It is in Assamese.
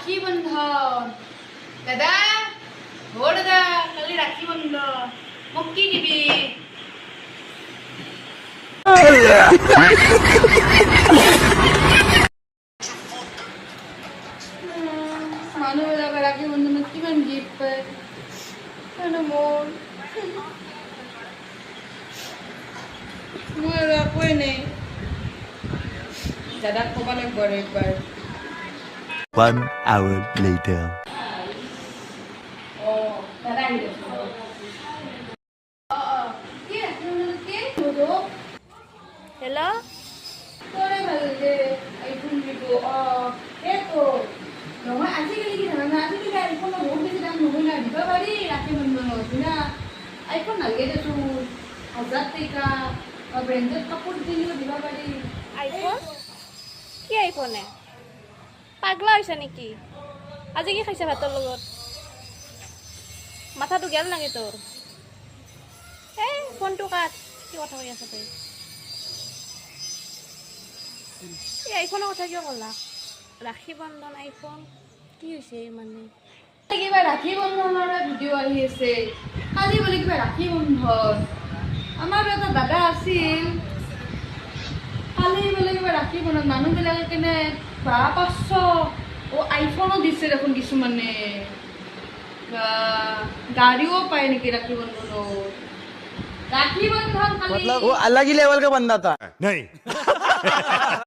ৰাখি বন্ধন দাদা ও দাদা কালি ৰাখি বন্ধন মোক কি দিবি মানুহবিলাকে ৰাখি বন্ধনত কিমান গিফ্ট পায় মোৰ মোৰ একোৱেই নাই দাদাক ক'ব লাগিব আৰু একবাৰ 1 hour later. দাদা আহিলে কি ৰাখি বন্ধনত কি হলো হেল্ল' তৰে ভাল দে আইফোন দিব এইটো নহয় আজিকালি কি জানা আজিকালি আইফোনৰ বহুত বেছি দাম নহয় না দিব পাৰি ৰাখি বন্ধনত না আইফোন নালাগে দেচোন 1000 টকা ব্ৰেণ্ডেড কাপোৰ দিলেও দিব পাৰি আইফোন কি আইফোনে পাগলা হৈছে নেকি আজি কি খাইছে ভাতৰ লগত মাথাটো গেল নাকি তোৰ এই ফোনটো কাট কি কথা কৈ আছ তই এই আইফোনৰ কথা কিয় ক'লা ৰাখি বন্ধন আইফোন কি হৈছে মানে কিবা ৰাখি বন্ধনৰ ভিডিঅ' আহি আছে কালি বোলে কিবা ৰাখি বন্ধন আমাৰ এটা দাদা আছিল কালি বোলে কিবা ৰাখি বন্ধন মানুহবিলাকে কেনে 500 আইফোনো দিছে দেখোন কিছুমানে গাড়ীও পায় নেকি ৰাখি বন্ধনত राखी बंधन मतलब वो अलग ही लेवल का बंदा था नहीं